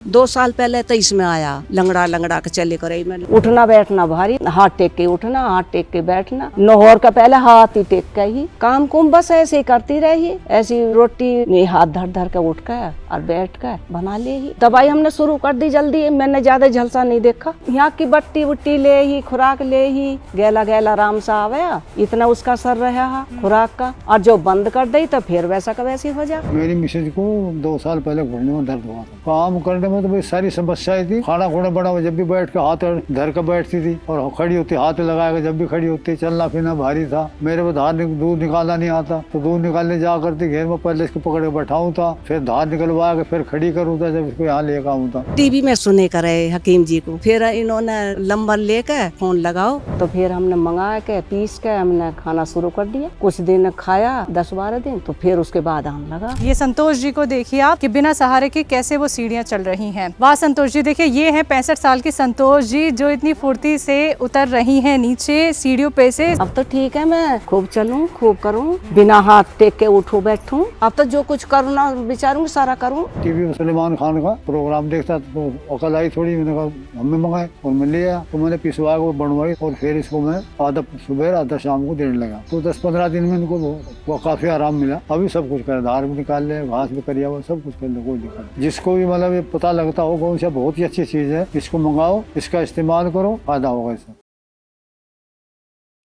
2 साल पहले तो इसमें आया लंगड़ा लंगड़ा के चले करे में उठना बैठना भारी, हाथ टेक के उठना हाथ टेक के बैठना, नौहर का पहले हाथ ही टेक के ही काम कुम बस ऐसे ही करती रही। ऐसी रोटी में हाथ धर धर के उठ कर और बैठ कर बना ले ही। दवाई हमने शुरू कर दी जल्दी, मैंने ज्यादा झलसा नहीं देखा। यहाँ की बट्टी बुट्टी ले ही, खुराक ले ही, गैला गैला आराम से आया, इतना उसका सर रहा खुराक का। और जो बंद कर दी तो फिर वैसा का वैसे हो जा। मेरी मिसेज को 2 साल पहले घुटने में दर्द हुआ था। काम करने में तो भाई सारी समस्याएं थी। खाना खुना बना जब भी बैठ के हाथ धर के बैठती थी और खड़ी होती हाथ लगाएगा जब भी खड़ी होती। चलना फिरना भारी था। मेरे को धार दूध निकालना नहीं आता तो दूध निकालने जा करती घेर में पहले इसको पकड़ के बैठाऊं था, फिर धार निकलवा के फिर खड़ी करूँ था जब इसको यहाँ लेकर आऊँ था। टीवी में सुने करे हकीम जी को, फिर इन्होंने नंबर लेकर फोन लगाओ तो फिर हमने मंगा के पीस के हमने खाना शुरू कर दिया। कुछ दिन खाया 10-12 दिन, तो फिर उसके बाद आम लगा। ये संतोष जी को देखिए आप कि बिना सहारे के कैसे वो सीढ़ियाँ चल रही हैं। वाह संतोष जी, देखिए ये है 65 साल की संतोष जी जो इतनी फुर्ती से उतर रही हैं नीचे सीढ़ियों पे से। अब तो ठीक है, मैं खूब चलूं खूब करूं, बिना हाथ टेक के उठूं बैठूं। अब तो जो कुछ करना विचारूं सारा करूं। टीवी में सलमान खान का प्रोग्राम देखता तो अकल आई थोड़ी, मैंने कहा हमें मंगाए और मैं ले आया। तो मैंने पिसवा के बनवाई और फिर इसको मैं आधा सुबह आधा शाम को देने लगा। तो 10-15 दिन में इनको वो काफी आराम मिला। अभी सब कुछ कर, धार भी निकाल ले, घास भी करिया हुआ, सब कुछ कर ले, कोई दिक्कत नहीं। जिसको भी मतलब ये पता लगता हो कौन सा बहुत ही अच्छी चीज है, इसको मंगाओ, इसका इस्तेमाल करो, फायदा होगा इससे।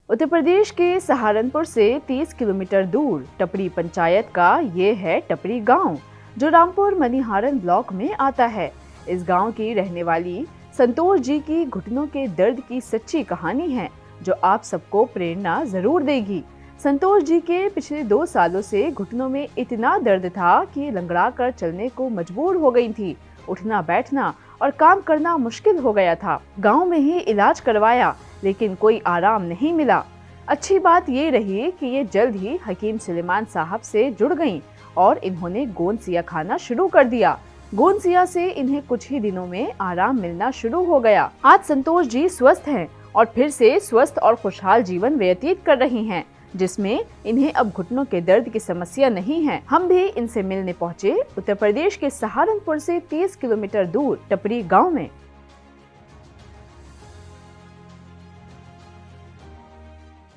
उत्तर प्रदेश के सहारनपुर से 30 किलोमीटर दूर टपरी पंचायत का ये है टपरी गांव, जो रामपुर मनिहारन ब्लॉक में आता है। इस गांव की रहने वाली संतोष जी की घुटनों के दर्द की सच्ची कहानी है जो आप सबको प्रेरणा जरूर देगी। संतोष जी के पिछले 2 सालों से घुटनों में इतना दर्द था कि लंगड़ा कर चलने को मजबूर हो गई थी। उठना बैठना और काम करना मुश्किल हो गया था। गांव में ही इलाज करवाया लेकिन कोई आराम नहीं मिला। अच्छी बात ये रही कि ये जल्द ही हकीम सुलेमान साहब से जुड़ गईं और इन्होंने गोंदसिया खाना शुरू कर दिया। गोंदसिया से इन्हें कुछ ही दिनों में आराम मिलना शुरू हो गया। आज संतोष जी स्वस्थ हैं और फिर से स्वस्थ और खुशहाल जीवन व्यतीत कर रही हैं, जिसमें इन्हें अब घुटनों के दर्द की समस्या नहीं है। हम भी इनसे मिलने पहुंचे उत्तर प्रदेश के सहारनपुर से 30 किलोमीटर दूर टपरी गांव में।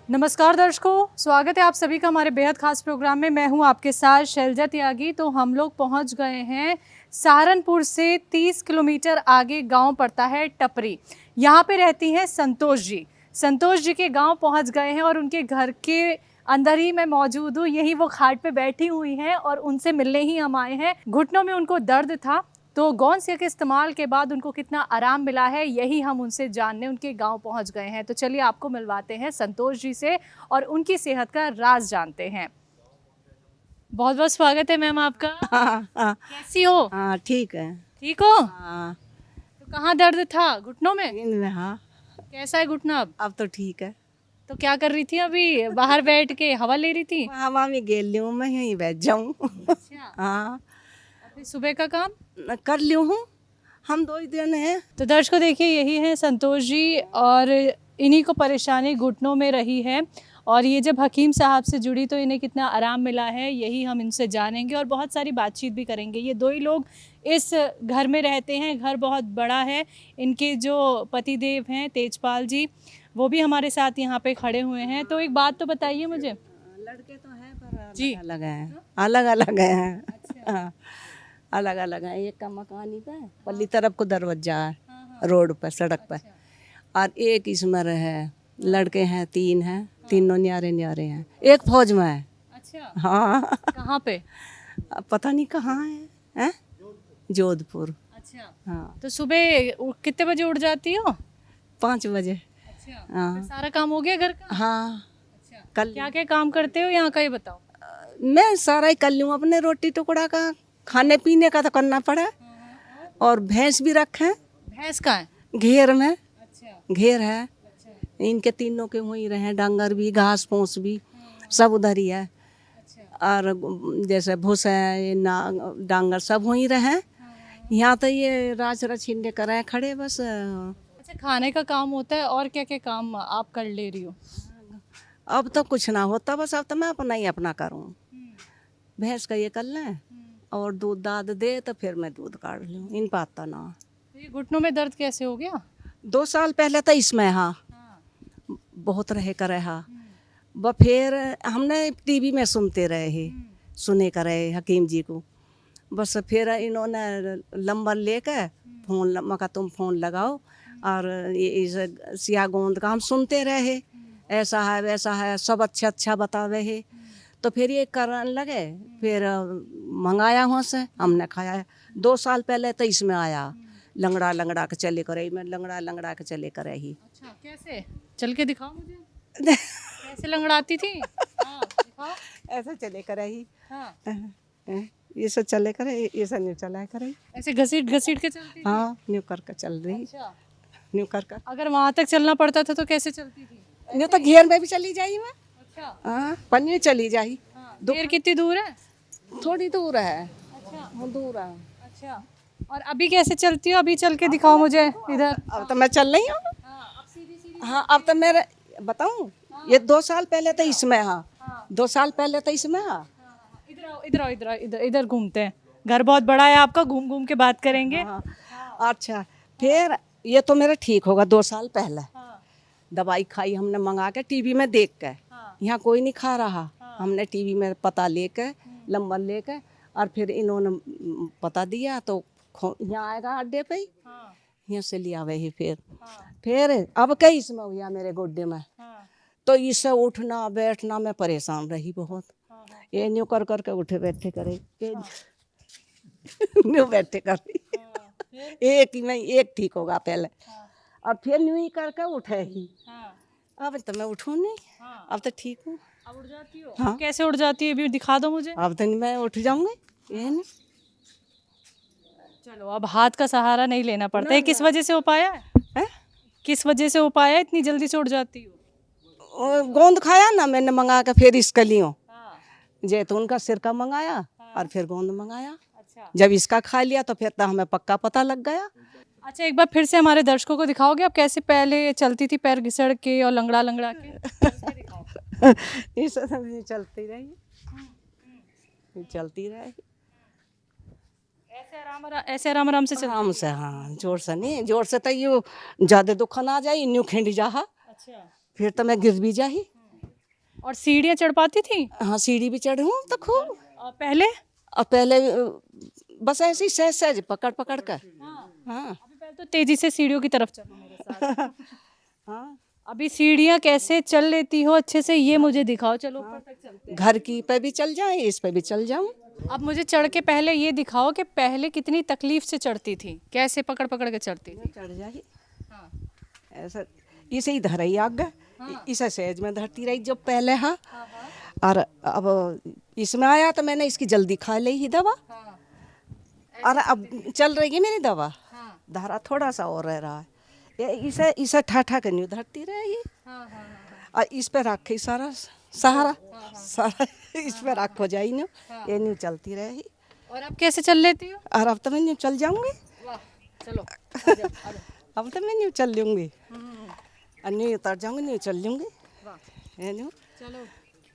नमस्कार दर्शकों, स्वागत है आप सभी का हमारे बेहद खास प्रोग्राम में। मैं हूं आपके साथ शैलजा त्यागी। तो हम लोग पहुंच गए हैं सहारनपुर से 30 किलोमीटर आगे गांव पड़ता है टपरी। यहाँ पे रहती हैं संतोष जी। संतोष जी के गांव पहुंच गए हैं और उनके घर के अंदर ही मैं मौजूद हूँ। यही वो खाट पे बैठी हुई हैं और उनसे मिलने ही हम आए हैं। घुटनों में उनको दर्द था, तो गोंदसिया के इस्तेमाल के बाद उनको कितना आराम मिला है यही हम उनसे जानने उनके गांव पहुंच गए हैं। तो चलिए आपको मिलवाते हैं संतोष जी से और उनकी सेहत का राज जानते हैं। बहुत बहुत स्वागत है मैम आपका। कैसी हो? हाँ ठीक है। ठीक हो? हाँ। तो कहाँ दर्द था? घुटनों में? इनमें हाँ। कैसा है घुटना अब तो ठीक है। तो क्या कर रही थी अभी? बाहर बैठ के हवा ले रही थी? हवा में गेल लूँ, मैं यहीं बैठ जाऊँ। अच्छा। हाँ फिर सुबह का काम कर लियो हूँ, हम 2 ही दिन हैं। तो दर्शकों देखिए यही है संतोष जी और इन्हीं को परेशानी घुटनों में रही है और ये जब हकीम साहब से जुड़ी तो इन्हें कितना आराम मिला है यही हम इनसे जानेंगे और बहुत सारी बातचीत भी करेंगे। ये 2 ही लोग इस घर में रहते हैं। घर बहुत बड़ा है। इनके जो पतिदेव हैं तेजपाल जी, वो भी हमारे साथ यहाँ पे खड़े हुए हैं। तो एक बात तो बताइए मुझे। लड़के तो हैं पर जी अलग हैं, अलग अलग हैं। अच्छा। अलग अलग हैं। एक का मकानी पे पल्ली तरफ को दरवाजा है, रोड पर सड़क पर। और एक इसमें है, लड़के हैं 3 हैं, तीनों न्यारे न्यारे हैं। एक फौज में है। अच्छा। हाँ। कहाँ पे? पता नहीं कहाँ है, जोधपुर। अच्छा। हाँ। तो सुबह कितने बजे उठ जाती हो? 5 बजे। अच्छा। हाँ। फिर सारा काम हो गया घर का? हाँ अच्छा। कल क्या क्या काम करते हो यहाँ का ये बताओ। मैं सारा ही कर लूँ, अपने रोटी टुकड़ा का, खाने पीने का तो करना पड़ा। और भैंस भी रखे, भैंस का है? घेर में। अच्छा। घेर है। अच्छा। इनके तीनों के वहीं रहे, डांगर भी घास फूस भी सब उधर ही है। अच्छा। और जैसे भूस है ना, डांगर सब वहीं रहे। यहाँ तो ये राज रछीने करे खड़े बस। अच्छा, खाने का काम होता है और क्या क्या काम आप कर ले रही हो? अब तो कुछ ना होता, बस अब तो मैं अपना ही अपना करूँ। भैंस का ये कर लें और दूध दाद दे तो फिर मैं दूध काट लूँ, इन पाता ना। ये घुटनों में दर्द कैसे हो गया? 2 साल पहले तो इसमें हाँ बहुत रहे करे हाँ। व फिर हमने टीवी में सुनते रहे, सुने करे हकीम जी को। बस फिर इन्होंने नंबर लेकर फोन मका तुम फोन लगाओ और ये सिया गोंद का हम सुनते रहे, ऐसा है वैसा है सब अच्छा बतावे है। तो फिर ये करने लगे, फिर मंगाया वहाँ से हमने खाया। 2 साल पहले तो इसमें आया, लंगड़ा लंगड़ा के चले करे, मैं लंगड़ा लंगड़ा के चले करे ही। अच्छा, कैसे? चल के दिखाओ मुझे। कैसे लंगड़ाती थी? हाँ, दिखाओ। ऐसा चले करे ही। हाँ, ये सब चले करे, ये सब न्यू चला करे। ऐसे घसीट घसीट के चलती थी? हाँ न्यू कर चल रही, अच्छा, न्यू कर अगर वहाँ तक चलना पड़ता था तो कैसे चलती थी? न्यू तो घेर में भी चली जाई मैं। अच्छा, हाँ पन्नी चली जाई। हाँ, देर कितनी दूर है? थोड़ी दूर है। अच्छा, हाँ दूर है। अच्छा। और अभी कैसे चलती हो? अभी चल के दिखाओ मुझे इधर। अब तो मैं चल रही हूँ। हाँ, अब सीधी सीधी। हाँ अब तो मेरे बताऊँ, ये 2 साल पहले तो इसमें हाँ, 2 साल पहले तो इसमें हाँ। इधर आओ, इधर आओ, इधर आओ, इधर इधर घूमते हैं। घर बहुत बड़ा है आपका, घूम घूम के बात करेंगे। हाँ। अच्छा फिर ये तो मेरा ठीक होगा 2 साल पहले। हाँ, दवाई खाई हमने मंगा के टीवी में देख के, हाँ, यहाँ कोई नहीं खा रहा। हमने टीवी में पता लेके नंबर लेके और फिर इन्होंने पता दिया तो यहाँ आएगा अड्डे पे ही, हाँ, यहाँ से लिया वही। फिर हाँ, फिर अब कई इसमें हुआ मेरे गोड्डे में, हाँ, तो इससे उठना बैठना मैं परेशान रही बहुत। हाँ, हाँ, ये न्यू कर करके उठे बैठे करे, न्यू बैठे करे। फिर? एक ही नहीं, एक ठीक होगा पहले हाँ, और फिर न्यू ही करके उठे ही। हाँ, अब तो मैं उठूँ नहीं, हाँ। अब तो ठीक हूँ। अब उड़ जाती हो? हाँ। कैसे उड़ जाती है? अभी दिखा दो मुझे। अब तो नहीं मैं उठ जाऊंगी। ये नहीं चलो, अब हाथ का सहारा नहीं लेना पड़ता है। किस वजह से हो पाया है? है? किस वजह से हो पाया है? इतनी जल्दी से उड़ जाती हो? गोंद खाया ना मैंने मंगा के, फिर इसका लियो हाँ, जैतून का सिरका मंगाया और फिर गोंद मंगाया। अच्छा। जब इसका खा लिया तो फिर तो हमें पक्का पता लग गया। अच्छा, एक बार फिर से हमारे दर्शकों को दिखाओगे आप कैसे पहले चलती थी, पैर घिसड़ के और लंगड़ा लंगड़ा के? करके दिखाओ। इस समय चलती रही, चलती रही ऐसे आराम आराम से चल। आराम से। हाँ जोर से नहीं, जोर से तो यू ज्यादा दुखन आ जाए, न्यू खिंड जा, अच्छा। फिर तो मैं गिर भी जाही। और सीढ़ियाँ चढ़ पाती थी? हाँ सीढ़ी भी चढ़ी हूँ तो खूब। और पहले? और पहले बस ऐसे ही सहज सहज पकड़ पकड़ कर। हाँ अभी पहले तो तेजी से सीढ़ियों की तरफ चलो मेरे साथ। हाँ अभी सीढ़ियाँ कैसे चल लेती हो अच्छे से, ये मुझे दिखाओ। चलो ऊपर तक चलते हैं। घर की पे भी चल जाए, इस पे भी चल जाऊं। अब मुझे चढ़ के पहले ये दिखाओ कि पहले कितनी तकलीफ से चढ़ती थी, कैसे पकड़ पकड़ के चढ़ती थी? चढ़ जाए हाँ, ऐसा, इसे ही धरई आग इसे सहज में धरती रही जो पहले। हाँ हाँ, और अब इसमें आया तो मैंने इसकी जल्दी खा ली ही दवा, हाँ, और अब चल रही है मेरी दवा। हाँ, धारा थोड़ा सा और रह रहा है, ये इसे इसे ठा के न्यू धरती रहेगी हाँ, हाँ, और इस पे रखे सारा सहारा, सारा इस पे रख हो जाए न्यू, ये न्यू चलती रहेगी। और अब कैसे चल लेती हो? और अब तो मैं न्यू चल जाऊंगी, वाह, चलो आ जाओ, आ जाओ। अब तो मैं न्यू चल लूंगी और न्यू उतर जाऊंगी, न्यू चल लूंगी। वाह, ये न्यू चलो।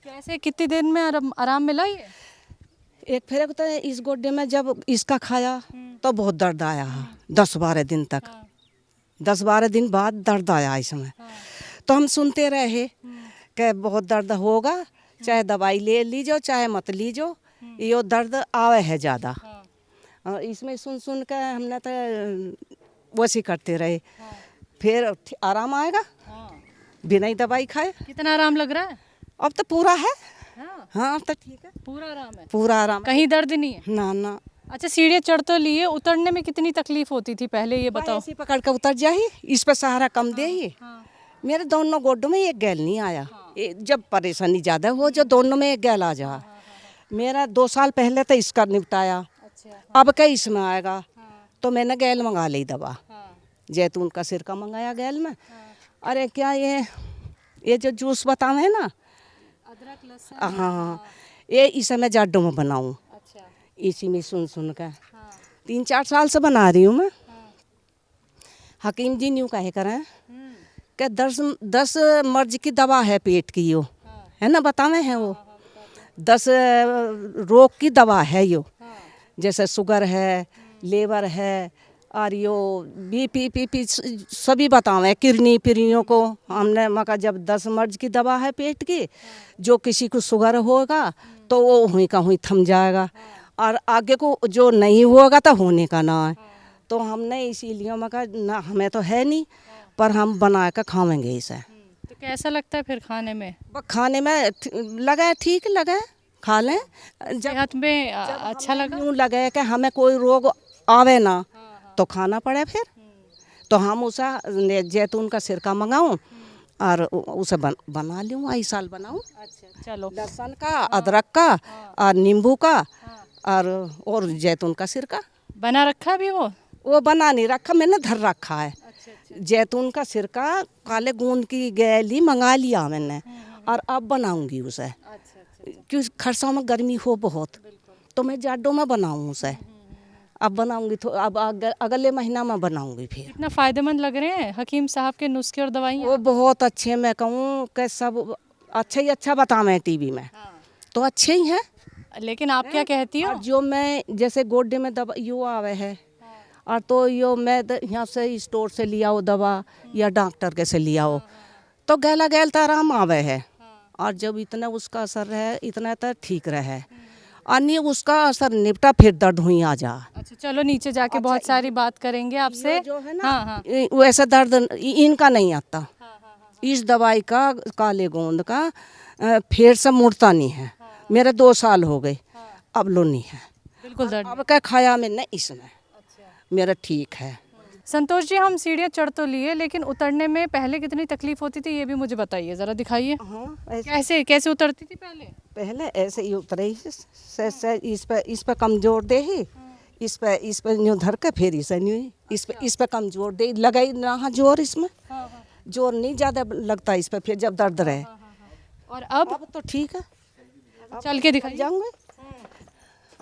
कैसे कितनी देर में आराम मिला ये? एक फिर तो इस गोड्डे में जब इसका खाया तो बहुत दर्द आया 10-12 दिन तक। 10-12 दिन बाद दर्द आया इसमें। तो हम सुनते रहे कि बहुत दर्द होगा, चाहे दवाई ले लीजो चाहे मत लीजो, ये दर्द आवे है ज़्यादा। और इसमें सुन सुन के हमने तो वैसे करते रहे, फिर आराम आएगा बिना ही दवाई खाए। कितना आराम लग रहा है? अब तो पूरा है। हाँ, हाँ अब तो ठीक है, पूरा आराम है, पूरा आराम है। कहीं दर्द नहीं है? ना ना अच्छा, सीढ़ियाँ चढ़ तो लिए, उतरने में कितनी तकलीफ होती थी पहले, ये बताओ। ऐसे पकड़ के उतर जाही, इस पे सहारा कम दे ही। मेरे दोनों गोड्डों में एक गैल नहीं आया। जब परेशानी ज़्यादा हो जो दोनों में एक गैल आ जा। मेरा 2 साल पहले तो इसका निपटाया, अच्छा, अब क्या इसमें आएगा। तो मैंने गैल मंगा ली दवा, जैतून का सिरका मंगाया गैल में। अरे क्या ये जो जूस बतावे ना, अदरक लहसुन। हाँ ये इसे मैं जाडों में बनाऊँ, अच्छा, इसी में सुन सुन कर 3-4 साल से बना रही हूँ मैं। हकीम जी न्यू कहे करें कि 10 मर्ज की दवा है पेट की, यो है ना बतावे हैं वो 10 रोग की दवा है यो। जैसे शुगर है, लेबर है, और यो बीपी पीपी सभी बतावे, किडनी पिरियों को हमने मका जब 10 मर्ज की दवा है पेट की, जो किसी को शुगर होगा तो वो हुई का हुई थम जाएगा, और आगे को जो नहीं होगा तो होने का ना है। तो हमने इसीलिए मका ना हमें तो है नहीं, पर हम बना कर खावेंगे इसे। तो कैसा लगता है फिर खाने में? खाने में लगा ठीक लगा, खा लें। सेहत में अच्छा लगा? यूँ लगे कि हमें कोई रोग आवे ना तो खाना पड़े फिर, तो हम उसे जैतून का सिरका मंगाऊं और उसे बना लूँ, आई साल बनाऊं। अच्छा चलो, लहसुन का, अदरक का और नींबू का और जैतून का सिरका बना रखा भी वो बना नहीं रखा, मैंने धर रखा है। जैतून का सिरका काले गूंद की गैली मंगा लिया मैंने, और अब बनाऊंगी उसे, क्योंकि खरसों में गर्मी हो बहुत, तो मैं जाडों में बनाऊं उसे। अब बनाऊंगी तो अब अगले महीना में बनाऊंगी फिर। कितना फायदेमंद लग रहे हैं हकीम साहब के नुस्खे और दवाइयाँ? वो बहुत अच्छे, मैं कहूँ कि सब अच्छा ही अच्छा बतावे टीवी में, तो अच्छे ही हैं। लेकिन आप क्या कहती हो? और जो मैं जैसे गोड्डे में दवा यो आवे है, और तो यो मैं यहाँ से स्टोर से लिया हो दवा या डॉक्टर के से लिया हो, तो गैला गैल तो आराम आवे है, और जब इतना उसका असर रहे इतना तो ठीक रहे, और नहीं उसका असर निपटा फिर दर्द हुई आ जा। अच्छा चलो, नीचे जाके बहुत सारी बात करेंगे आपसे। जो है ना, हाँ हाँ वैसा दर्द इनका नहीं आता, इस दवाई का काले गोंद का फिर से मुड़ता नहीं है। मेरे 2 साल हो गए, अब लो नहीं है, बिल्कुल दर्द। अब क्या खाया मैंने इसमें, मेरा ठीक है। संतोष जी, हम सीढ़ियाँ चढ़ तो लिए, लेकिन उतरने में पहले कितनी तकलीफ होती थी ये भी मुझे बताइए, ज़रा दिखाइए। हाँ, ऐसे कैसे कैसे उतरती थी पहले? पहले ऐसे ही उतरे ही इस पे कमजोर दे ही, इस पे न्यू धर के फिर इसे न्यू इस पे कमजोर दे लगाई ना जोर, इसमें जोर नहीं ज़्यादा लगता इस पे, फिर जब दर्द रहे। और अब तो ठीक है, चल के दिखाइए। जाऊंगे,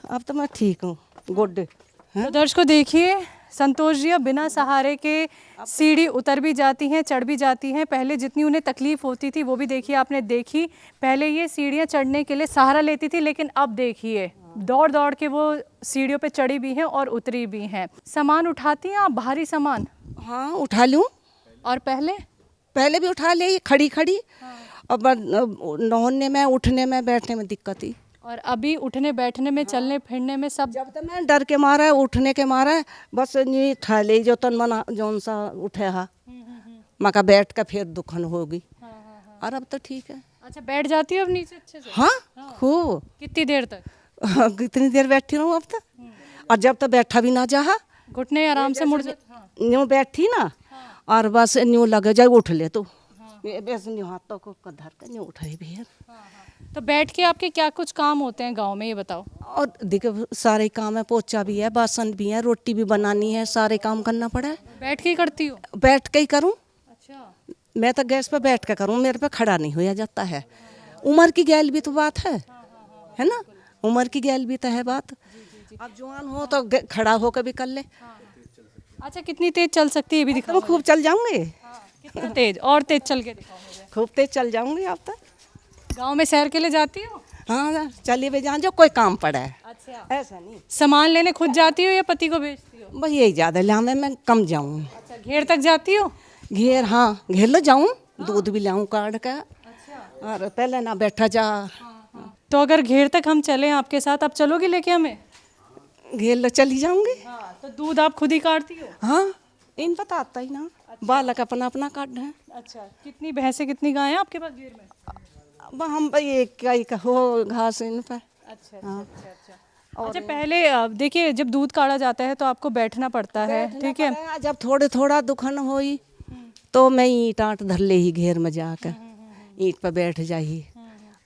अब तो मैं ठीक हूँ गोड्डे। तो दर्शकों देखिए, संतोष जी अब बिना सहारे के सीढ़ी उतर भी जाती हैं, चढ़ भी जाती हैं। पहले जितनी उन्हें तकलीफ होती थी वो भी देखिए आपने देखी। पहले ये सीढ़ियाँ चढ़ने के लिए सहारा लेती थी, लेकिन अब देखिए दौड़ दौड़ के वो सीढ़ियों पे चढ़ी भी हैं और उतरी भी हैं। सामान उठाती हैं आप, भारी सामान? हाँ उठा लूँ, और पहले भी उठा ले खड़ी खड़ी, अब नहाने में, उठने में, बैठने में दिक्कत थी। और अभी उठने बैठने में, चलने फिरने में सब? जब तक मैं डर के मारा उठने के मारा बस नहीं ठा ले, जो तन मना जौन सा उठे हा मका बैठ कर फिर दुखन होगी, और अब तो ठीक है। अच्छा, बैठ जाती है अब नीचे अच्छे से? हाँ खूब। कितनी देर तक? कितनी देर बैठी रहूँ अब तक, और जब तक बैठा भी ना जा, घुटने आराम से मुड़ जाते? न्यू बैठी ना, और बस न्यू लगे जाए उठ ले तो बस न्यू हाथों को धर कर न्यू उठे भी है। तो बैठ के आपके क्या कुछ काम होते हैं गांव में, ये बताओ। और देखो सारे काम है, पोछा भी है, बासन भी है, रोटी भी बनानी है, सारे काम करना पड़ा है। बैठ के ही करती हो? बैठ के ही करूँ, अच्छा। मैं तो गैस पे बैठ के करूँ, मेरे पे खड़ा नहीं होया जाता है। उम्र की गैल भी तो बात है ना, उम्र की गैल भी तो है बात। अब जवान हो तो खड़ा होकर भी कर ले। अच्छा, कितनी तेज चल सकती है ये भी दिखाओ। तो खूब चल जाऊंगे। कितना तेज? और तेज चल के दिखाओ मुझे। खूब तेज चल जाऊंगी अब तक। गांव में सैर के लिए जाती हो? हाँ चलिए भाई, जहाँ जो कोई काम पड़ा है। अच्छा। ऐसा नहीं, सामान लेने खुद जाती हो या पति को भेजती हो? बस यही ज़्यादा लामे मैं कम जाऊँ। अच्छा, घेर तक जाती हो? घेर, हाँ घेर लो जाऊँ, दूध भी लाऊँ काट का। और पहले ना बैठा जा। तो अगर घेर तक हम चलें आपके साथ, आप चलोगी लेके हमें? घेर लो चली जाऊंगी। तो दूध आप खुद ही काटती हो? हाँ, इन पता आता ही ना, बालक अपना अपना काट है। अच्छा, कितनी भैंसें कितनी गायें आपके पास घेर में? अब हम भाई एक हो घास इन पर। अच्छा अच्छा अच्छा। अच्छा, पहले देखिए जब दूध काढ़ा जाता है तो आपको बैठना पड़ता है, ठीक है? जब थोड़े थोड़ा दुखन होई तो मैं ईंट आट धर ले ही घेर में जाकर ईंट पर बैठ जाही,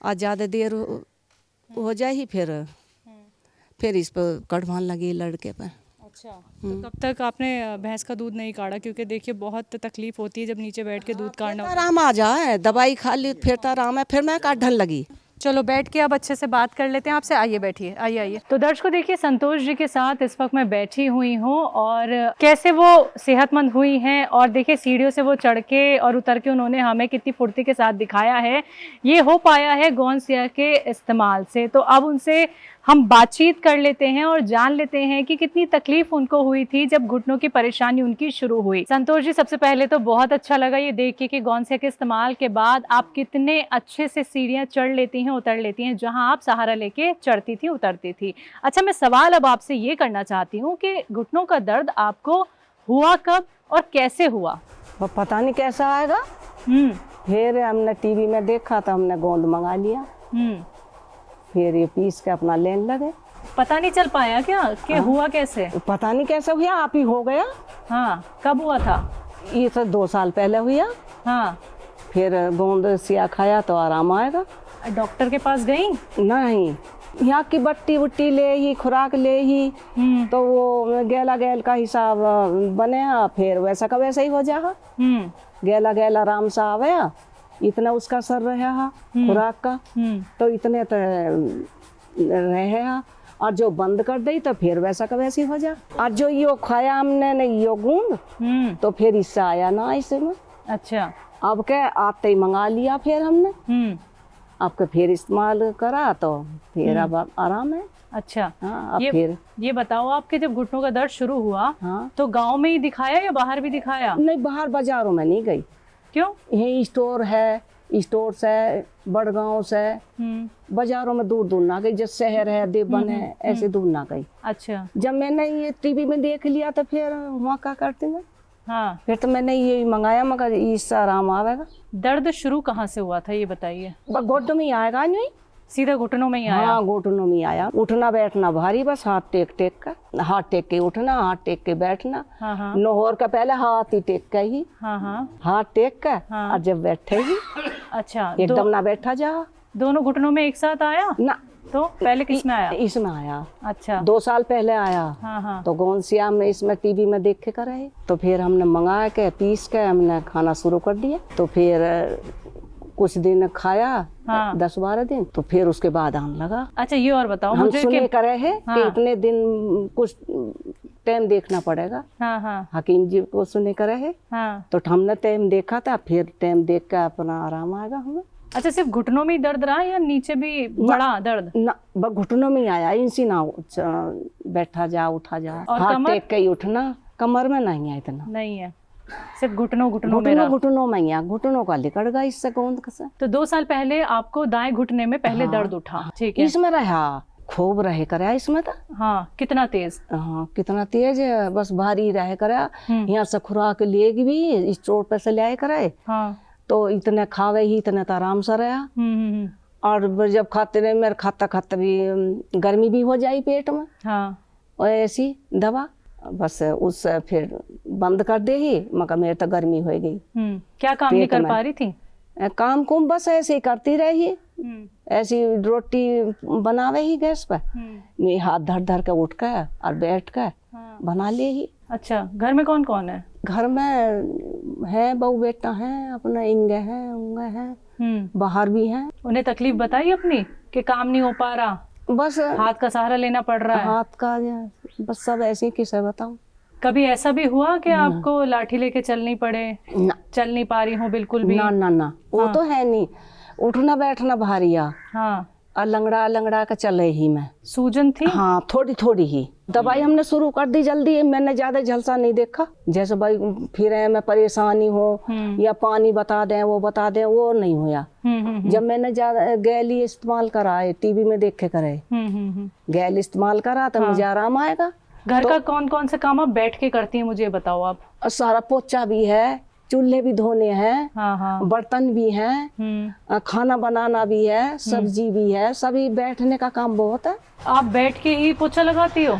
और ज़्यादा देर हो जाही फिर इस पर कड़वान लगी लड़के पर। अच्छा, तो कब तक आपने भैंस का दूध नहीं काढ़ा? क्योंकि देखिए बहुत तकलीफ होती है जब नीचे बैठ के दूध काढ़ना होता है। आराम आ जाए, दवाई खा ली फिर तो आराम है, फिर मैं काढ़ने लगी। चलो बैठ के अब अच्छे से बात कर लेते हैं आपसे। आइए बैठिए, आइए आइए। तो दर्शकों देखिए, संतोष जी के साथ इस वक्त मैं बैठी हुई हूँ और कैसे वो सेहतमंद हुई हैं, और देखिए सीढ़ियों से वो चढ़ के और उतर के उन्होंने हमें कितनी फुर्ती के साथ दिखाया है। ये हो पाया है गोंद सिया के इस्तेमाल से। तो अब उनसे हम बातचीत कर लेते हैं और जान लेते हैं कि कितनी तकलीफ उनको हुई थी जब घुटनों की परेशानी उनकी शुरू हुई। संतोष जी, सबसे पहले तो बहुत अच्छा लगा ये देख के कि गोंदसे के इस्तेमाल के बाद आप कितने अच्छे से सीढ़ियाँ चढ़ लेती हैं, उतर लेती हैं, जहाँ आप सहारा लेके चढ़ती थी, उतरती थी। अच्छा, मैं सवाल अब आपसे ये करना चाहती हूँ कि घुटनों का दर्द आपको हुआ कब और कैसे हुआ? वो पता नहीं कैसा आएगा। फिर हमने टीवी में देखा तो हमने गोंद मंगा लिया। फिर ये पीस के अपना लेने लगे। पता नहीं चल पाया क्या कि हुआ कैसे? पता नहीं कैसे हुआ, आप ही हो गया। हाँ, कब हुआ था? ये तो 2 साल पहले हुआ। हाँ, फिर गोंद सिया खाया तो आराम आएगा। डॉक्टर के पास गई? नहीं, यहाँ की बट्टी बुट्टी ले ही, खुराक ले ही, तो वो गैला गैल का हिसाब बने। फिर वैसा का वैसा ही हो जा। गैला गैल आराम से आवे, इतना उसका सर रहा खुराक का, तो इतने तो रहे। और जो बंद कर दी तो फिर वैसा का वैसी हो जा। और जो यो खाया हमने न यो गूंद, तो फिर इससे आया ना इसमें। अच्छा, अब के आते ही मंगा लिया फिर हमने। आपके फिर इस्तेमाल करा तो फिर अब आराम है। अच्छा। हाँ, अब फिर ये बताओ, आपके जब घुटनों का दर्द शुरू हुआ, हाँ, तो गांव में ही दिखाया या बाहर भी दिखाया? नहीं, बाहर बाजारों में नहीं गई। क्यों? यही स्टोर है, स्टोर से, बड़गांव से, बाजारों में दूर दूर ना गई। जैसे शहर है, देवबन है, ऐसे दूर ना गई। अच्छा। जब मैंने ये टीवी में देख लिया तो फिर वहाँ क्या करती मैं। हाँ, फिर तो मैंने ये मंगाया, मगर इससे आराम आवेगा। दर्द शुरू कहाँ से हुआ था ये बताइए? घुटनों में ही आएगा नहीं, सीधा घुटनों में ही आया? हाँ, घुटनों में आया। उठना बैठना भारी, बस हाथ टेक टेक कर, हाथ टेक के उठना, हाथ टेक के बैठना। हाँ हाँ नोहर का पहले हाथ ही टेक के ही, हाँ हाँ हाथ टेक कर, हाँ। और जब बैठे ही अच्छा, एकदम ना बैठा जा। दोनों घुटनों में एक साथ आया? ना, तो पहले किसमें आया? इसमें आया। अच्छा। 2 साल पहले आया। हाँ हाँ। तो गोंसिया में इसमें टीवी में देख के करे, तो फिर हमने मंगा के पीस के हमने खाना शुरू कर दिया। तो फिर कुछ दिन खाया, हाँ। 10-12 दिन, तो फिर उसके बाद आने लगा। अच्छा, ये और बताओ हम मुझे सुने कि करे है हाँ। कि इतने दिन कुछ टाइम देखना पड़ेगा। हाँ हाँ हकीम जी को सुने करे है, हाँ। तो हमने टाइम देखा था, फिर टाइम देख के अपना आराम आएगा हमें। अच्छा, सिर्फ घुटनों में ही दर्द रहा या नीचे भी बड़ा दर्द? ना, घुटनों में ही आया। इनसी ना बैठा जा, उठा जा, और हाथ कमर? टेक के ही उठना। कमर में नहीं है इतना। नहीं है, सिर्फ घुटनों में रहा। घुटनों में ही है, घुटनों का लिकड़ गया इससे गोंद से। तो 2 साल पहले आपको दाएं घुटने में पहले हाँ। दर्द उठा, ठीक है? इसमें रहा खूब रहे करे इसमें तो। हाँ, कितना तेज? हाँ, कितना तेज है, बस भारी रहे करे। यहाँ से खुराक लेगी भी, स्टोर पे से ले करे, हाँ। तो इतने खावे ही, इतने तो आराम से रहा। और जब खाते रहे, मेरे खाता खाता भी गर्मी भी हो जाई पेट में। हाँ। और ऐसी दवा बस उससे फिर बंद कर दे ही, मगर मेरे तो गर्मी हो गई। क्या काम नहीं पेट कर में। पा रही थी? काम कुम बस ऐसे ही करती रही, ऐसी रोटी बनावे ही गैस पर, नहीं हाथ धर धर के उठ के और बैठ के बना ले ही। अच्छा, घर में कौन कौन है? घर में है बहू बेटा है, अपना इंगे है, उंगे है, बाहर भी हैं। उन्हें तकलीफ बताई अपनी कि काम नहीं हो पा रहा, बस हाथ का सहारा लेना पड़ रहा है? हाथ का बस सब ऐसे ही, किसे बताऊं। कभी ऐसा भी हुआ कि आपको लाठी लेके चलनी पड़े? ना, चल नहीं पा रही हूँ बिल्कुल भी? ना ना ना, वो हाँ। तो है नहीं। उठना बैठना भारिया, हाँ। और लंगड़ा लंगड़ा के चले ही मैं। सूजन थी? हाँ, थोड़ी थोड़ी ही। दवाई हमने शुरू कर दी जल्दी, मैंने ज्यादा झलसा नहीं देखा। जैसे भाई फिर मैं परेशानी हो या पानी बता दें, वो बता दें, वो नहीं हुआ। जब मैंने ज्यादा गैली इस्तेमाल करा है, टीवी में देख के करे, गैल इस्तेमाल करा तो मुझे आराम आएगा। घर का कौन कौन से काम आप बैठ के करती हैं, मुझे ये बताओ आप। सारा पोछा भी है, चूल्हे भी धोने हैं, हाँ हाँ। बर्तन भी हैं, खाना बनाना भी है, सब्जी भी है, सभी बैठने का काम बहुत है। आप बैठ के ही पोछा लगाती हो?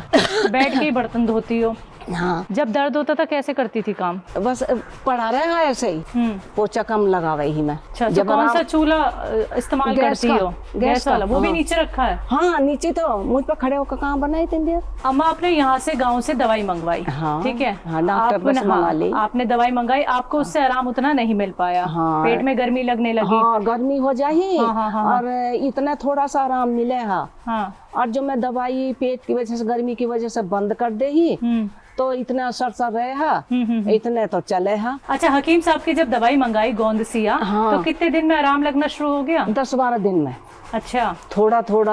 बैठ के ही बर्तन धोती हो? हाँ। जब दर्द होता था कैसे करती थी काम? बस पड़ा रहा ऐसे ही, पोछा कम लगावे ही मैं। अच्छा, तो कौन सा चूल्हा इस्तेमाल करती हो? गैस वाला? वो भी नीचे रखा है? हाँ, नीचे तो मुझ पर खड़े होकर कहाँ बनाई इतनी देर। अम्मा, आपने यहाँ से गांव से दवाई मंगवाई, हाँ, ठीक है? हाँ, डॉक्टर बस मंगा ली। आपने दवाई मंगाई, आपको उससे आराम उतना नहीं मिल पाया? हाँ, पेट में गर्मी लगने लगी? हाँ, गर्मी हो जाही। हाँ। और इतना थोड़ा सा आराम मिले। हाँ। और जो मैं दवाई पेट की वजह से, गर्मी की वजह से बंद कर दे ही, तो इतना असर सर रहे इतने तो चले। अच्छा, हकीम साहब की जब दवाई मंगाई गोंदसिया, हाँ। तो कितने दिन में आराम लगना शुरू हो गया? 10-12 दिन में। अच्छा, थोड़ा थोड़ा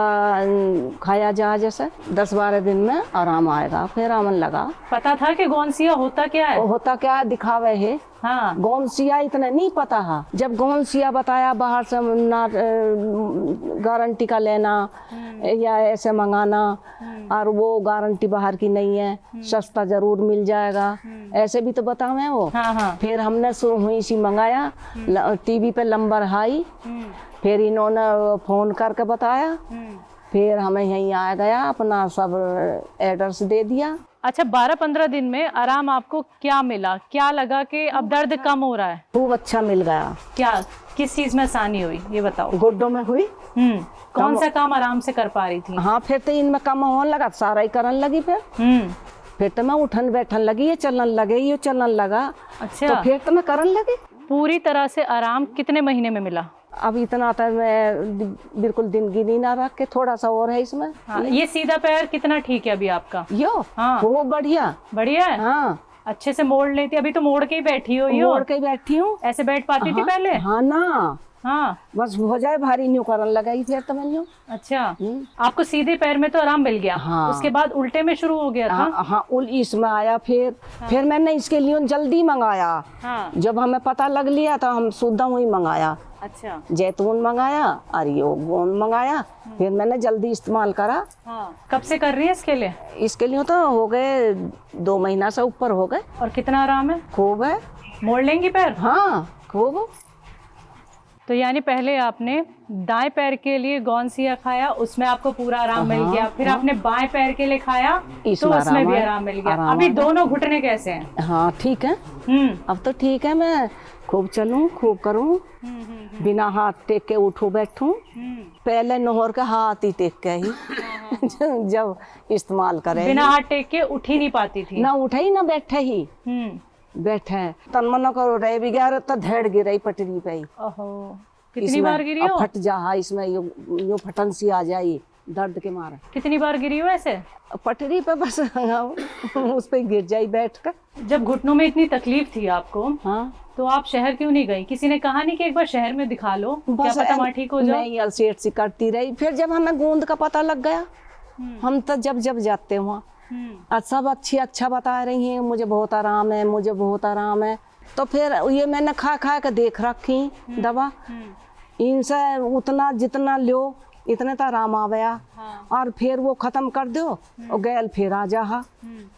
खाया जा, जैसे 10-12 दिन में आराम आएगा। फिर आमन लगा। पता था कि गौनसिया होता क्या है? वो होता क्या है, दिखावे है। हाँ, गौनसिया इतना नहीं पता है। जब गौनसिया बताया बाहर से ना गारंटी का लेना या ऐसे मंगाना, और वो गारंटी बाहर की नहीं है, सस्ता जरूर मिल जाएगा, ऐसे भी तो बतावे वो। हाँ, हाँ। फिर हमने हुई सी मंगाया, टीवी पे नंबर आई, फिर इन्होंने फोन करके बताया, फिर हमें यहीं आ गया, अपना सब एड्रेस दे दिया। अच्छा, 12-15 दिन में आराम आपको क्या मिला? क्या लगा कि अब दर्द कम हो रहा है? खूब अच्छा मिल गया। क्या, किस चीज में आसानी हुई ये बताओ? गुड्डों में हुई। कौन सा काम आराम से कर पा रही थी? हाँ, फिर तो इनमें कम होने लगा, सारा ही करने लगी। फिर तो मैं उठन बैठन लगी, ये चलने लगे, ये चलने लगा। अच्छा, तो फिर तो मैं करने लगी। पूरी तरह से आराम कितने महीने में मिला? अब इतना तो मैं बिल्कुल दिन गिनी ना रख के, थोड़ा सा और है इसमें। हाँ, ये सीधा पैर कितना ठीक है अभी आपका? यो, हाँ। वो बढ़िया बढ़िया है। हाँ, अच्छे से मोड़ लेती, अभी तो मोड़ के ही बैठी हो यो। मोड़ के बैठी हूँ। ऐसे बैठ पाती थी पहले? हाँ ना, हाँ, बस हो जाए भारी न्यू करने लगाई फिर तो मैं यूँ। अच्छा। आपको सीधे पैर में तो आराम मिल गया। हाँ। उसके बाद उल्टे में शुरू हो गया था? हाँ, इसमें आया। फिर मैंने इसके लिए जल्दी मंगाया। हाँ। जब हमें पता लग लिया तो हम सुद्धा हुई मंगाया। अच्छा। जैतून मंगाया और ये गोंद मंगाया, फिर मैंने जल्दी इस्तेमाल करा। हाँ। कब से कर रही है इसके लिए? इसके लिए तो हो गए 2 महीना से ऊपर हो गए। और कितना आराम है? खूब है। मोड़ लेंगी पैर? हाँ, खूब। तो यानी पहले आपने दाएं पैर के लिए गौनसिया खाया, उसमें आपको पूरा आराम मिल गया। फिर आपने बाएं पैर के लिए खाया तो उसमें भी आराम मिल गया। अभी दोनों घुटने कैसे हैं? हाँ, ठीक है। अब तो ठीक है। मैं खूब चलूं, खूब करूं, बिना हाथ टेक के उठूं बैठूं। पहले नोहर के हाथ ही टेक के ही जब इस्तेमाल करे, बिना हाथ टेक के उठ ही नहीं पाती थी? ना उठे ही ना बैठे ही। बैठे तन मन करो रहे भी गया तो धेड़ गिर पटरी पे ही। ओहो, कितनी बार गिरी हो? फट जा, इसमें यो फटन सी आ जाई दर्द के मारे। कितनी बार गिरी हो ऐसे? पटरी पे बस उस पे गिर जाई बैठ कर। जब घुटनों में इतनी तकलीफ थी आपको, हाँ, तो आप शहर क्यों नहीं गई? किसी ने कहा नहीं कि एक बार शहर में दिखा लो, क्या पता वहाँ ठीक हो जाओ? नहीं, अलसेट सी करती रही। फिर जब हमें गोंद का पता लग गया, हम तो जब जाते वहाँ सब अच्छा बता रही हैं, मुझे बहुत आराम है, मुझे बहुत आराम है। तो फिर ये मैंने खा के देख रखी दवा, इनसे उतना जितना लो इतने तो आराम आ गया। और फिर वो खत्म कर दो और गैल फिर आ जा।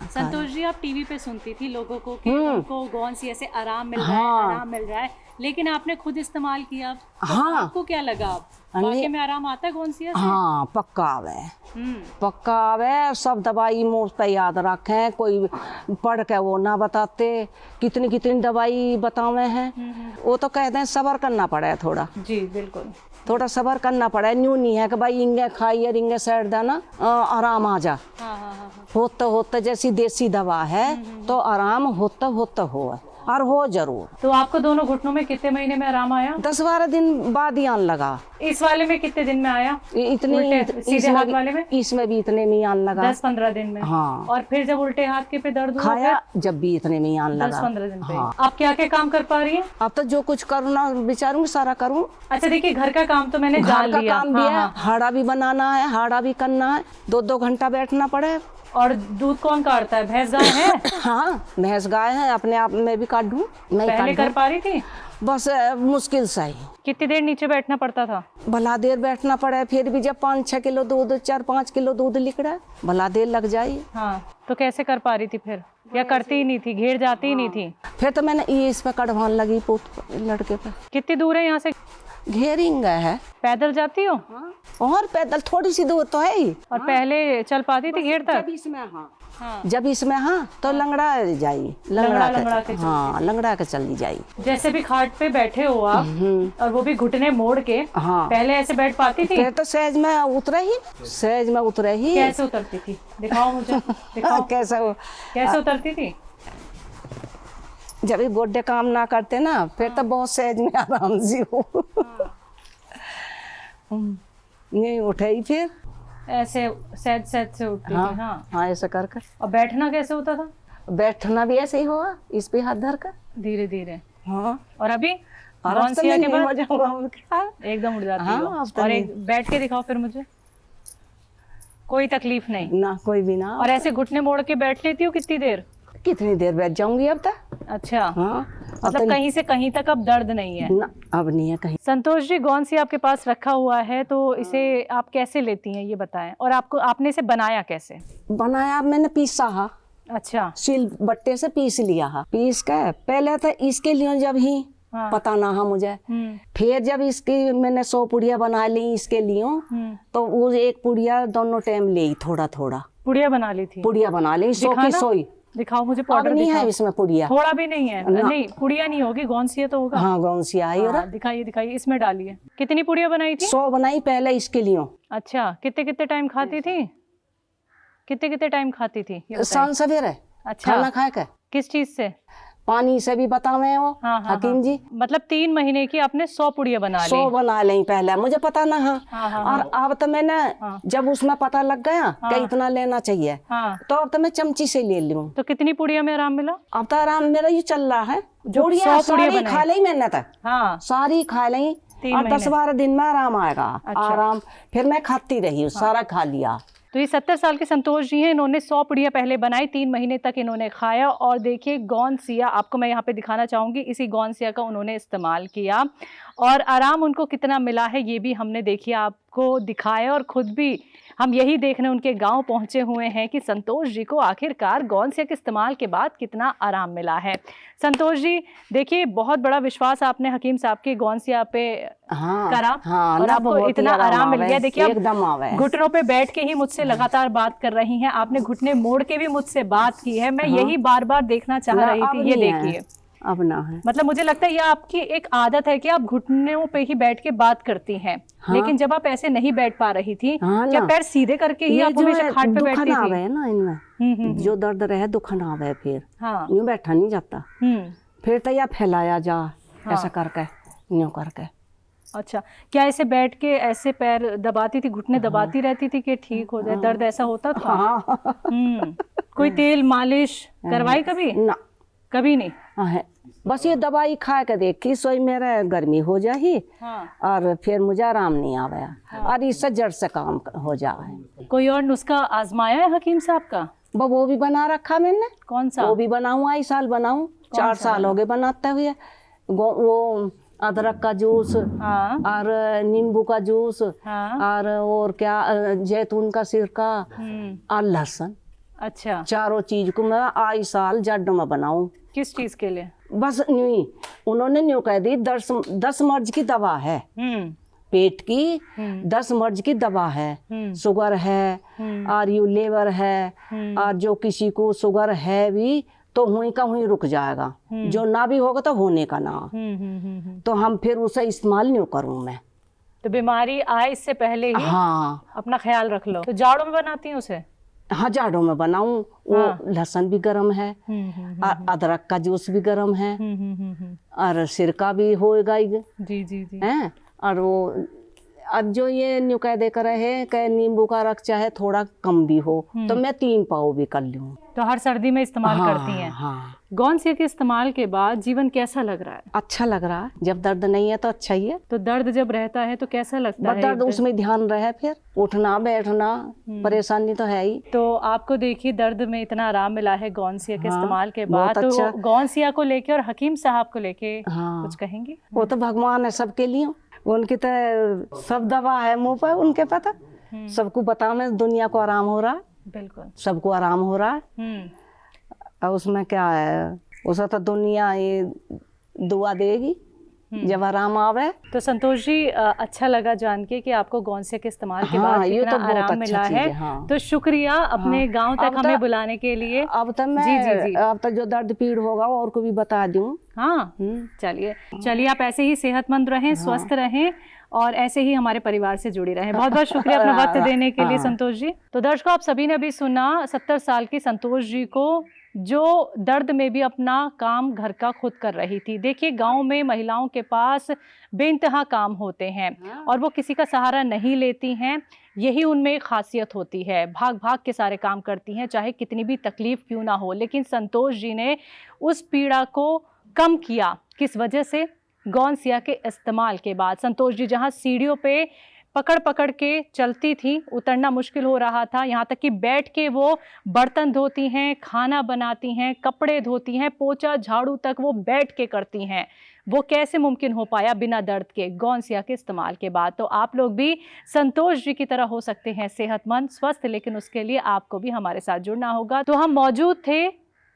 संतोष जी, आप टीवी पे सुनती थी लोगों को कि उनको गौनसिया से आराम मिल रहा है, आराम मिल रहा है, लेकिन आपने खुद इस्तेमाल किया तो आपको क्या लगा? वाकई में आराम आता है गौनसिया से? हाँ, पक्का आवे। सब दवाई मुँह पे याद रखें, कोई पढ़ के वो ना बताते। कितनी दवाई बतावे हैं, वो तो कहते हैं सब्र करना पड़े थोड़ा। जी बिल्कुल, थोड़ा सब्र करना पड़े। न्यू नहीं है कि भाई इंगे खाइए इंगे सैर देना आराम आ जा। होता जैसी देसी दवा है तो आराम होता हो और हो जरूर। तो आपको दोनों घुटनों में कितने महीने में आराम आया? 10-12 दिन बाद ही आने लगा। इस वाले में कितने दिन में आया? इतने सीधे हाथ वाले में? इसमें भी इतने में आने लगा। 10-15 दिन में? हाँ। और फिर जब उल्टे हाथ के पे दर्द खाया जब भी इतने में आने लगा। 10-15 दिन पे। हाँ। आप क्या क्या काम कर पा रही हैं? अब तो जो कुछ करना विचारूंगी सारा करूँ। अच्छा, देखिए घर का काम तो मैंने जान लिया। घर का काम भी है, हाड़ा भी बनाना है, हाड़ा भी करना है, 2-2 घंटा बैठना पड़े। और दूध कौन काटता है? भैंस गाय है? हाँ, भैंस गाय है, अपने आप में भी काट दूं। पहले कर पा रही थी? बस मुश्किल से ही। कितनी देर नीचे बैठना पड़ता था? भला देर बैठना पड़े, फिर भी जब 5-6 किलो दूध, 4-5 किलो दूध लिख रहा है, भला देर लग जाए। हाँ, तो कैसे कर पा रही थी फिर? या करती ही नहीं थी, घेर जाती ही नहीं थी? फिर तो मैंने ये इस पे कड़वान लगी पोत लड़के पे। कितनी दूर है यहाँ से? घेरिंग है। पैदल जाती हो? और पैदल थोड़ी सी दूर तो है ही। और पहले चल पाती थी घेर तक? जब इसमें तो लंगड़ा जाई, लंगड़ा के हाँ, लंगड़ा के चली जाई। जैसे भी खाट पे बैठे हो आप, और वो भी घुटने मोड़ के, हाँ, पहले ऐसे बैठ पाती थी? फिर तो सहज में उतरे ही। कैसे उतरती थी? दिखाओ मुझे, दिखाओ। कैसे उतरती थी? जब ये गोड्डे काम ना करते ना, फिर तो बहुत सहज में आराम से हो। नहीं उठे ही फिर ऐसे सहज से उठती थी। हाँ, ऐसा कर। और बैठना कैसे होता था? बैठना भी ऐसे ही हुआ, इस पे हाथ धर कर धीरे धीरे। हाँ। और अभी हर हफ्ते गौनसिया में के नहीं बाद हो जाऊंगा। एकदम उड़ जाती हाँ, हो। अब तो और नहीं। एक बैठ के दिखाओ फिर मुझे, कोई तकलीफ नहीं। ना कोई भी ना। और ऐसे घुटने मोड़ के बैठ लेती हो कितनी देर? कितनी देर बैठ जाऊंगी अब तक। अच्छा, हाँ, अब मतलब तो कहीं से कहीं तक अब दर्द नहीं है। ना, अब नहीं है कहीं। संतोष जी, गौनसिया आपके पास रखा हुआ है तो इसे आप कैसे लेती हैं ये बताएं, और आपने इसे बनाया कैसे? बनाया मैंने पीसा हा, अच्छा। सिल बट्टे से पीस लिया हा। पीस के पहले तो इसके लिए जब ही हाँ। पता ना हा मुझे, फिर जब इसकी मैंने 100 पुड़िया बना ली इसके लिए, तो वो एक पुड़िया दोनों टाइम ले थोड़ा थोड़ा पुड़िया बना ली थी? पुड़िया बना ली 100 की 100। दिखाओ मुझे अब पाउडर, नहीं दिखाओ। है इसमें पुड़िया, थोड़ा भी नहीं है? नहीं, पुड़िया नहीं होगी, गौनसिया तो होगा। हाँ गौनसिया आई। हाँ, दिखाइए दिखाइए, इसमें डालिए। कितनी पुड़िया बनाई थी? 100 बनाई पहले इसके लिए। अच्छा, कितने कितने टाइम खाती थी? कितने कितने टाइम खाती थी ये बताइए। शाम सवेरे अच्छा। खाना खाए के किस चीज से? पानी से भी बतावे वो हकीम जी। मतलब 3 महीने की आपने 100 पुड़िया बना ली? 100 बना ली पहले, मुझे पता ना। और अब तो मैंने जब उसमें पता लग गया कि इतना लेना चाहिए, तो अब तो मैं चमची से ले लूं। तो कितनी पुड़िया में आराम मिला? अब तो आराम मेरा ये चल रहा है। जो पुड़िया 100 पुड़िया सारी बनाई। खा ली मैंने तक, हाँ, सारी खा ली। 3 और महीने। 10-12 दिन में आराम आएगा। अच्छा। आराम फिर मैं खाती रही, सारा खा लिया। तो ये 70 साल के संतोष जी हैं, इन्होंने 100 पुड़िया पहले बनाई, 3 महीने तक इन्होंने खाया, और देखिए गौनसिया आपको मैं यहाँ पे दिखाना चाहूँगी, इसी गौनसिया का उन्होंने इस्तेमाल किया और आराम उनको कितना मिला है ये भी हमने देखिए आपको दिखाया। और ख़ुद भी हम यही देखने उनके गांव पहुंचे हुए हैं कि संतोष जी को आखिरकार गौनसिया के इस्तेमाल के बाद कितना आराम मिला है। संतोष जी देखिए, बहुत बड़ा विश्वास आपने हकीम साहब की गौनसिया पे करा, और आपको इतना आराम मिल गया। देखिए आप घुटनों पे बैठ के ही मुझसे लगातार बात कर रही हैं, आपने घुटने मोड़ के भी मुझसे बात की है। मैं यही बार बार देखना चाह रही थी। ये देखिए, अब ना है। मतलब मुझे लगता है ये आपकी एक आदत है कि आप घुटनों पे ही बैठ के बात करती हैं। लेकिन जब आप ऐसे नहीं बैठ पा रही थी, क्या पैर सीधे करके ही आप हमेशा खाट पे बैठती थी? है ना इनमें जो दर्द रहे दुखन आवे, फिर यूं बैठा नहीं जाता। फिर तो या फैलाया जा ऐसा करके, यूं करके। अच्छा, क्या ऐसे बैठ के ऐसे पैर दबाती थी, घुटने दबाती रहती थी कि ठीक हो जाए? दर्द ऐसा होता था? कोई तेल मालिश करवाई कभी? ना, कभी नहीं। है बस ये दवाई खा के देखी, सोई मेरा गर्मी हो जाही, और फिर मुझे आराम नहीं आया, और इससे जड़ से काम हो जाए। कोई और नुस्खा आजमाया है हकीम साहब का? वो भी बना रखा मैंने। कौन सा? वो भी बनाऊँ, आई साल बनाऊँ, 4 साल हो गए बनाते हुए। वो अदरक का जूस, और नींबू का जूस, और क्या जैतून का सिरका और लहसुन। अच्छा, चारों चीज को मैं आई साल जड़ में बनाऊं। किस चीज के लिए? बस न्यू उन्होंने न्यू कह दी 10 मर्ज की दवा है, पेट की 10 मर्ज की दवा है। शुगर है और यू लेवर है, और जो किसी को शुगर है भी तो हुई का हुई रुक जाएगा, जो ना भी होगा तो होने का ना। तो हम फिर उसे इस्तेमाल न्यू करूँ मैं। तो बीमारी आए इससे पहले ही अपना ख्याल रख लो। तो जाड़ों में बनाती हूँ उसे? हाँ, जाड़ों में बनाऊं। वो लहसुन भी गर्म है, और अदरक का जूस भी गर्म है, और सिरका भी होएगा जी जी जी हैं। और वो अब जो ये न्यू कह दे कर रहे कि नींबू का रख चाहे थोड़ा कम भी हो, तो मैं 3 पाव भी कर लूं। तो हर सर्दी में इस्तेमाल करती हैं? गौनसिया के इस्तेमाल के बाद जीवन कैसा लग रहा है? अच्छा लग रहा है। जब दर्द नहीं है तो अच्छा ही है। तो दर्द जब रहता है तो कैसा लगता है? दर्द उसमें ध्यान रहे, फिर उठना बैठना परेशानी तो है ही। तो आपको देखिए दर्द में इतना आराम मिला है गौनसिया के इस्तेमाल के बाद। तो गौनसिया को लेके और हकीम साहब को लेके कुछ कहेंगी? वो तो भगवान है सबके लिए, उनकी तो सब दवा है मुँह पर, उनके पता सबको बता में दुनिया को आराम हो रहा है। बिल्कुल, सबको आराम हो रहा है। और उसमें क्या है, उसे तो दुनिया ये दुआ देगी जब आराम आवे। तो संतोष जी अच्छा लगा जान के कि आपको गौनसिया के इस्तेमाल के बाद कितना तो आराम मिला है। तो शुक्रिया अपने गांव तक हमें बुलाने के लिए। अब तो मैं अब तो जो दर्द पीड़ होगा और को भी बता दूं। चलिए आप ऐसे ही सेहतमंद रहें, स्वस्थ रहें, और ऐसे ही हमारे परिवार से जुड़ी रहें। बहुत बहुत शुक्रिया अपना वक्त देने के लिए संतोष जी। तो दर्शकों, आप सभी ने अभी सुना 70 साल की संतोष जी को, जो दर्द में भी अपना काम घर का खुद कर रही थी। देखिए, गांव में महिलाओं के पास बेइंतहा काम होते हैं और वो किसी का सहारा नहीं लेती हैं। यही उनमें एक खासियत होती है, भाग भाग के सारे काम करती हैं, चाहे कितनी भी तकलीफ क्यों ना हो। लेकिन संतोष जी ने उस पीड़ा को कम किया। किस वजह से? गौनसिया के इस्तेमाल के बाद। संतोष जी जहां सीढ़ियों पे पकड़ पकड़ के चलती थी, उतरना मुश्किल हो रहा था, यहाँ तक कि बैठ के वो बर्तन धोती हैं, खाना बनाती हैं, कपड़े धोती हैं, पोछा झाड़ू तक वो बैठ के करती हैं। वो कैसे मुमकिन हो पाया बिना दर्द के गौनसिया के इस्तेमाल के बाद? तो आप लोग भी संतोष जी की तरह हो सकते हैं सेहतमंद, स्वस्थ, लेकिन उसके लिए आपको भी हमारे साथ जुड़ना होगा। तो हम मौजूद थे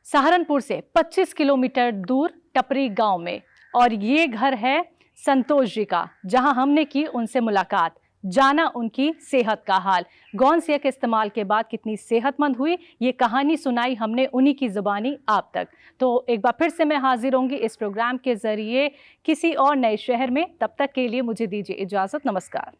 सहारनपुर से 25 किलोमीटर दूर टपरी गांव में, और ये घर है संतोष जी का, जहां हमने की उनसे मुलाकात, जाना उनकी सेहत का हाल, गौनसिया के इस्तेमाल के बाद कितनी सेहतमंद हुई, ये कहानी सुनाई हमने उन्हीं की जुबानी आप तक। तो एक बार फिर से मैं हाजिर होंगी इस प्रोग्राम के जरिए किसी और नए शहर में। तब तक के लिए मुझे दीजिए इजाजत। नमस्कार।